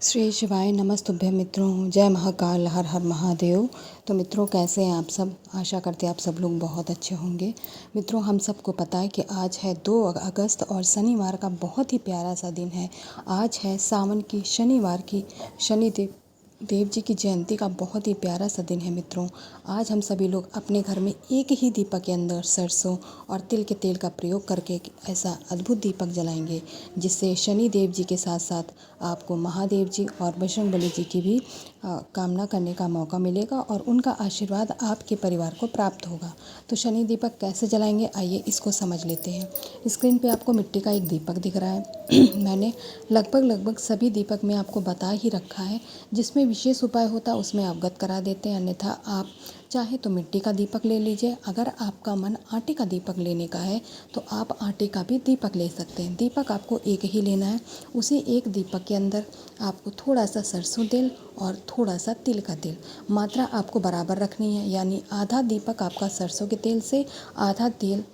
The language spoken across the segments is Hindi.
श्री शिवाय नमस्तुभ्यं मित्रों। जय महाकाल, हर हर महादेव। तो मित्रों, कैसे हैं आप सब? आशा करते हैं आप सब लोग बहुत अच्छे होंगे। मित्रों, हम सबको पता है कि आज है 2 अगस्त और शनिवार का बहुत ही प्यारा सा दिन है। आज है सावन की शनिवार की शनिदेव जी की जयंती का बहुत ही प्यारा सा दिन है। मित्रों, आज हम सभी लोग अपने घर में एक ही दीपक के अंदर सरसों और तिल के तेल का प्रयोग करके ऐसा अद्भुत दीपक जलाएंगे जिससे शनि देव जी के साथ साथ आपको महादेव जी और बजरंगबली जी की भी कामना करने का मौका मिलेगा और उनका आशीर्वाद आपके परिवार को प्राप्त होगा। तो शनि दीपक कैसे जलाएंगे, आइए इसको समझ लेते हैं। स्क्रीन पे आपको मिट्टी का एक दीपक दिख रहा है। मैंने लगभग सभी दीपक में आपको बता ही रखा है। जिसमें विशेष उपाय होता है उसमें अवगत करा देते हैं, अन्यथा आप चाहे तो मिट्टी का दीपक ले लीजिए। अगर आपका मन आटे का दीपक लेने का है तो आप आटे का भी दीपक ले सकते हैं। दीपक आपको एक ही लेना है। उसी एक दीपक के अंदर आपको थोड़ा सा सरसों तेल और थोड़ा सा तिल का तेल, मात्रा आपको बराबर रखनी है। यानी आधा दीपक आपका सरसों के तेल से, आधा तेल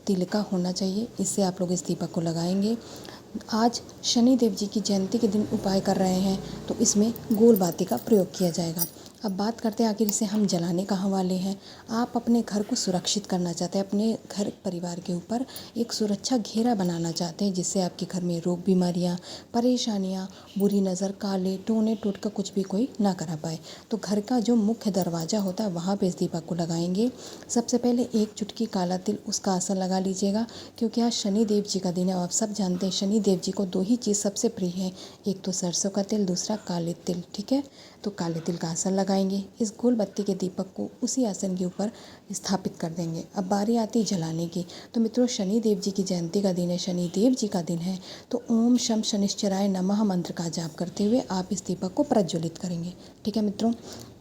तिल का होना चाहिए। इससे आप लोग इस दीपक को लगाएंगे। आज शनि देव जी की जयंती के दिन उपाय कर रहे हैं तो इसमें गोल बाती का प्रयोग किया जाएगा। अब बात करते हैं आखिर इसे हम जलाने कहाँ वाले हैं। आप अपने घर को सुरक्षित करना चाहते हैं, अपने घर परिवार के ऊपर एक सुरक्षा घेरा बनाना चाहते हैं जिससे आपके घर में रोग, बीमारियाँ, परेशानियाँ, बुरी नज़र, काले टोने टोटका कुछ भी कोई ना करा पाए। तो घर का जो मुख्य दरवाज़ा होता है वहाँ पे इस दीपक को लगाएंगे। सबसे पहले एक चुटकी काला तिल, उसका आसन लगा लीजिएगा क्योंकि आज शनि देव जी का दिन है। आप सब जानते हैं शनि देव जी को 2 ही चीज़ सबसे प्रिय है, एक तो सरसों का तिल, दूसरा काले तिल। ठीक है, तो काले तिल का आसन लगाएंगे। इस गोल बत्ती के दीपक को उसी आसन के ऊपर स्थापित कर देंगे। अब बारी आती जलाने की। तो मित्रों, शनि देव जी की जयंती का दिन है, शनि देव जी का दिन है। तो ओम शम शनिश्चराय नमः मंत्र का जाप करते हुए आप इस दीपक को प्रज्वलित करेंगे। ठीक है मित्रों,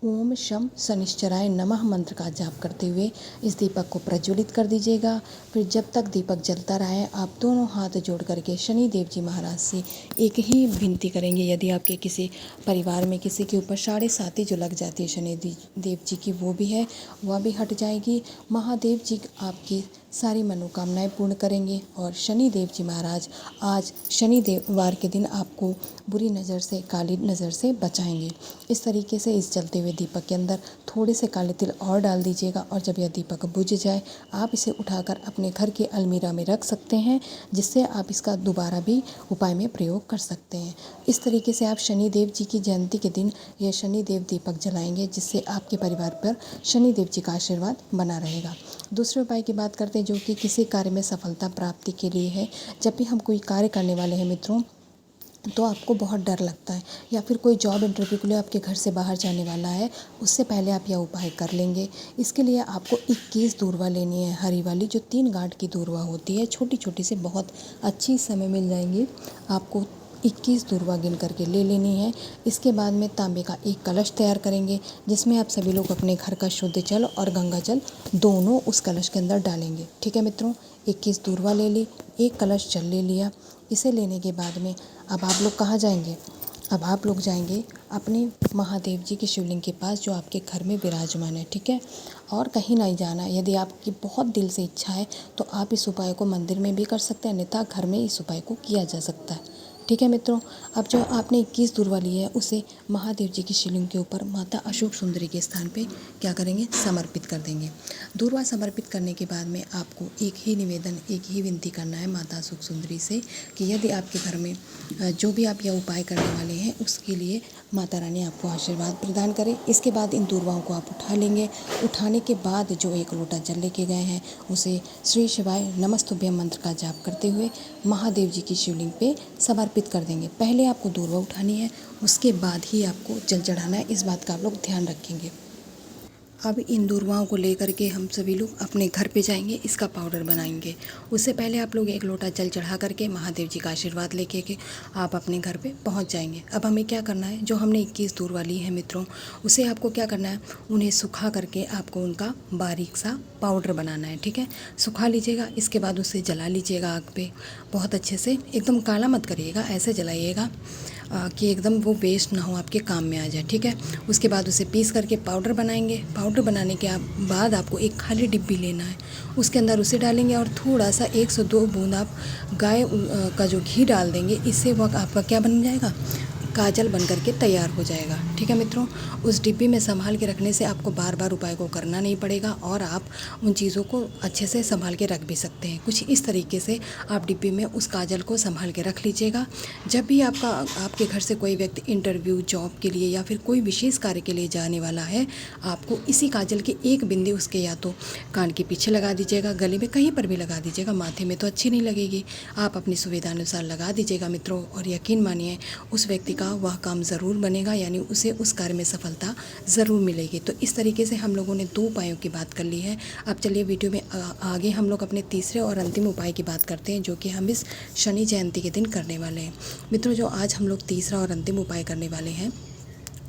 ओम शम शनिश्चराय नमः मंत्र का जाप करते हुए इस दीपक को प्रज्वलित कर दीजिएगा। फिर जब तक दीपक जलता रहे आप दोनों हाथ जोड़ करके शनि देव जी महाराज से एक ही विनती करेंगे। यदि आपके किसी परिवार में किसी के ऊपर 7.5 जो लग जाती है शनि देव जी की, वो भी है, वह भी हट जाएगी। महादेव जी आपकी सारी मनोकामनाएं पूर्ण करेंगे और शनि देव जी महाराज आज शनि देववार के दिन आपको बुरी नज़र से, काली नज़र से बचाएंगे। इस तरीके से इस जलते हुए दीपक के अंदर थोड़े से काले तिल और डाल दीजिएगा और जब यह दीपक बुझ जाए आप इसे उठाकर अपने घर के अलमीरा में रख सकते हैं, जिससे आप इसका दोबारा भी उपाय में प्रयोग कर सकते हैं। इस तरीके से आप शनि देव जी की जयंती के दिन यह शनि देव दीपक जलाएंगे जिससे आपके परिवार पर शनि देव जी का आशीर्वाद बना रहेगा। दूसरे उपाय की बात करते हैं जो कि किसी कार्य में सफलता प्राप्ति के लिए है। जब भी हम कोई कार्य करने वाले हैं मित्रों, तो आपको बहुत डर लगता है या फिर कोई जॉब इंटरव्यू के लिए आपके घर से बाहर जाने वाला है, उससे पहले आप यह उपाय कर लेंगे। इसके लिए आपको 21 दूर्वा लेनी है, हरी वाली जो 3 गांठ की दूर्वा होती है, छोटी छोटी से, बहुत अच्छी समय मिल जाएंगी। आपको 21 दूर्वा गिन करके ले लेनी है। इसके बाद में तांबे का एक कलश तैयार करेंगे जिसमें आप सभी लोग अपने घर का शुद्ध जल और गंगा जल दोनों उस कलश के अंदर डालेंगे। ठीक है मित्रों, 21 दूर्वा ले ली, एक कलश जल ले लिया। इसे लेने के बाद में अब आप लोग कहाँ जाएंगे? अब आप लोग जाएंगे अपने महादेव जी के शिवलिंग के पास जो आपके घर में विराजमान है। ठीक है, और कहीं नहीं जाना। यदि आपकी बहुत दिल से इच्छा है तो आप इस उपाय को मंदिर में भी कर सकते हैं, अन्यथा घर में इस उपाय को किया जा सकता है। ठीक है मित्रों, अब जो आपने 21 दूर्वा ली है उसे महादेव जी की शिवलिंग के ऊपर माता अशोक सुंदरी के स्थान पे क्या करेंगे? समर्पित कर देंगे। दूर्वा समर्पित करने के बाद में आपको एक ही निवेदन, एक ही विनती करना है माता अशोक सुंदरी से कि यदि आपके घर में जो भी आप यह उपाय करने वाले हैं उसके लिए माता रानी आपको आशीर्वाद प्रदान करे। इसके बाद इन दूर्वाओं को आप उठा लेंगे। उठाने के बाद जो एक लोटा जल लेके गए हैं उसे श्री शिवाय नमस्तुभ्यं मंत्र का जाप करते हुए महादेव जी की शिवलिंग पे समर्पित कर देंगे। पहले आपको दूर्वा उठानी है, उसके बाद ही आपको जल चढ़ाना है। इस बात का आप लोग ध्यान रखेंगे। अब इन दूर्वाओं को लेकर के हम सभी लोग अपने घर पे जाएंगे, इसका पाउडर बनाएंगे। उससे पहले आप लोग एक लोटा जल चढ़ा करके महादेव जी का आशीर्वाद लेके के आप अपने घर पे पहुंच जाएंगे। अब हमें क्या करना है, जो हमने 21 दूर्वा ली है मित्रों, उसे आपको क्या करना है, उन्हें सुखा करके आपको उनका बारीक सा पाउडर बनाना है। ठीक है, सुखा लीजिएगा। इसके बाद उसे जला लीजिएगा आग पे बहुत अच्छे से। एकदम काला मत करिएगा, ऐसे जलाइएगा कि एकदम वो वेस्ट ना हो, आपके काम में आ जाए। ठीक है, उसके बाद उसे पीस करके पाउडर बनाएंगे। पाउडर बनाने के बाद आपको एक खाली डिब्बी लेना है, उसके अंदर उसे डालेंगे और थोड़ा सा 1 से 2 बूंद आप गाय का जो घी डाल देंगे। इससे वह आपका क्या बन जाएगा, काजल बन करके तैयार हो जाएगा। ठीक है मित्रों, उस डिब्बी में संभाल के रखने से आपको बार बार उपाय को करना नहीं पड़ेगा और आप उन चीज़ों को अच्छे से संभाल के रख भी सकते हैं। कुछ इस तरीके से आप डिब्बी में उस काजल को संभाल के रख लीजिएगा। जब भी आपके घर से कोई व्यक्ति इंटरव्यू, जॉब के लिए या फिर कोई विशेष कार्य के लिए जाने वाला है, आपको इसी काजल की एक बिंदी उसके या तो कान के पीछे लगा दीजिएगा, गले में कहीं पर भी लगा दीजिएगा, माथे में तो अच्छी नहीं लगेगी, आप अपनी सुविधा अनुसार लगा दीजिएगा मित्रों। और यकीन मानिए उस व्यक्ति का वह काम ज़रूर बनेगा, यानी उसे उस कार्य में सफलता ज़रूर मिलेगी। तो इस तरीके से हम लोगों ने 2 उपायों की बात कर ली है। अब चलिए वीडियो में आगे हम लोग अपने तीसरे और अंतिम उपाय की बात करते हैं, जो कि हम इस शनि जयंती के दिन करने वाले हैं। मित्रों, जो आज हम लोग तीसरा और अंतिम उपाय करने वाले हैं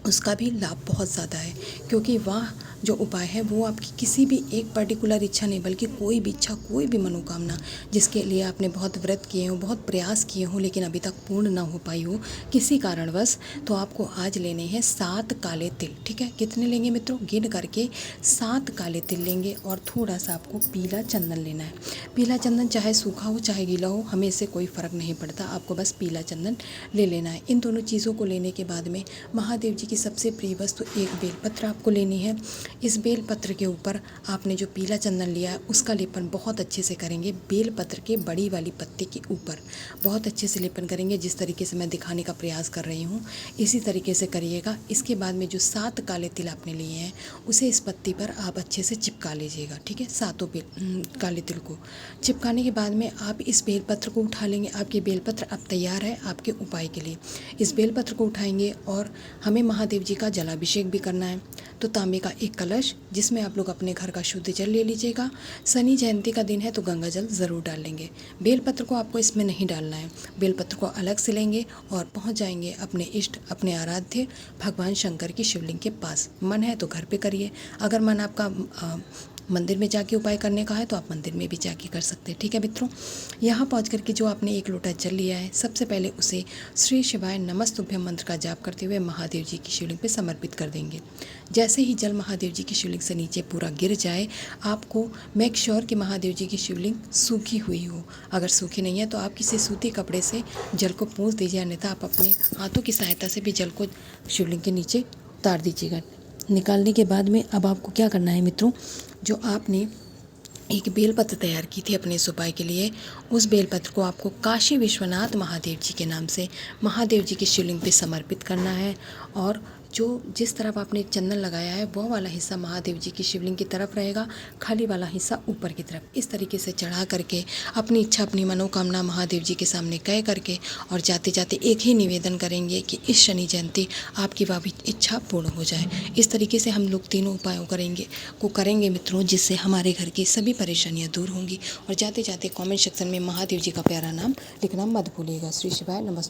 उसका भी लाभ बहुत ज़्यादा है, क्योंकि वह जो उपाय है वो आपकी किसी भी एक पर्टिकुलर इच्छा नहीं, बल्कि कोई भी इच्छा, कोई भी मनोकामना जिसके लिए आपने बहुत व्रत किए हों, बहुत प्रयास किए हों, लेकिन अभी तक पूर्ण ना हो पाई हो किसी कारणवश, तो आपको आज लेने हैं 7 काले तिल। ठीक है, कितने लेंगे मित्रों? गिन करके 7 काले तिल लेंगे और थोड़ा सा आपको पीला चंदन लेना है। पीला चंदन चाहे सूखा हो चाहे गीला हो, हमें इससे कोई फ़र्क नहीं पड़ता, आपको बस पीला चंदन ले लेना है। इन दोनों चीज़ों को लेने के बाद में महादेव जी की सबसे प्रिय वस्तु एक बेलपत्र आपको लेनी है। इस बेलपत्र के ऊपर आपने जो पीला चंदन लिया है उसका लेपन बहुत अच्छे से करेंगे। बेलपत्र के बड़ी वाली पत्ते के ऊपर बहुत अच्छे से लेपन करेंगे, जिस तरीके से मैं दिखाने का प्रयास कर रही हूँ इसी तरीके से करिएगा। इसके बाद में जो 7 काले तिल आपने लिए हैं उसे इस पत्ती पर आप अच्छे से चिपका लीजिएगा। ठीक है, 7 काले तिल को चिपकाने के बाद में आप इस बेलपत्र को उठा लेंगे। आपके बेलपत्र अब तैयार है आपके उपाय के लिए। इस बेलपत्र को उठाएंगे और हमें महादेव जी का जलाभिषेक भी करना है। तो तांबे का एक कलश जिसमें आप लोग अपने घर का शुद्ध जल ले लीजिएगा। शनि जयंती का दिन है तो गंगा जल ज़रूर डाल लेंगे। बेलपत्र को आपको इसमें नहीं डालना है, बेलपत्र को अलग से लेंगे और पहुंच जाएंगे अपने इष्ट, अपने आराध्य भगवान शंकर की शिवलिंग के पास। मन है तो घर पे करिए, अगर मन आपका मंदिर में जाके उपाय करने का है तो आप मंदिर में भी जाके कर सकते हैं। ठीक है मित्रों, यहाँ पहुँच करके जो आपने 1 लोटा जल लिया है, सबसे पहले उसे श्री शिवाय नमस्तुभ्यम मंत्र का जाप करते हुए महादेव जी की शिवलिंग पे समर्पित कर देंगे। जैसे ही जल महादेव जी की शिवलिंग से नीचे पूरा गिर जाए, आपको मेक श्योर कि महादेव जी की शिवलिंग सूखी हुई हो। अगर सूखी नहीं है तो आप किसी सूती कपड़े से जल को पोंछ दीजिए, अन्यथा आप अपने हाथों की सहायता से भी जल को शिवलिंग के नीचे उतार दीजिएगा। निकालने के बाद में अब आपको क्या करना है मित्रों, जो आपने एक बेलपत्र तैयार की थी अपने इस उपाय के लिए, उस बेलपत्र को आपको काशी विश्वनाथ महादेव जी के नाम से महादेव जी की शिवलिंग पे समर्पित करना है। और जो जिस तरफ आपने चंदन लगाया है वह वाला हिस्सा महादेव जी की शिवलिंग की तरफ रहेगा, खाली वाला हिस्सा ऊपर की तरफ। इस तरीके से चढ़ा करके अपनी इच्छा, अपनी मनोकामना महादेव जी के सामने कह करके और जाते जाते एक ही निवेदन करेंगे कि इस शनि जयंती आपकी वह भी इच्छा पूर्ण हो जाए। इस तरीके से हम लोग तीनों उपायों करेंगे मित्रों, जिससे हमारे घर की सभी परेशानियाँ दूर होंगी। और जाते जाते कॉमेंट सेक्शन में महादेव जी का प्यारा नाम लिखना मत भूलिएगा। श्री शिवाय नमस्ते।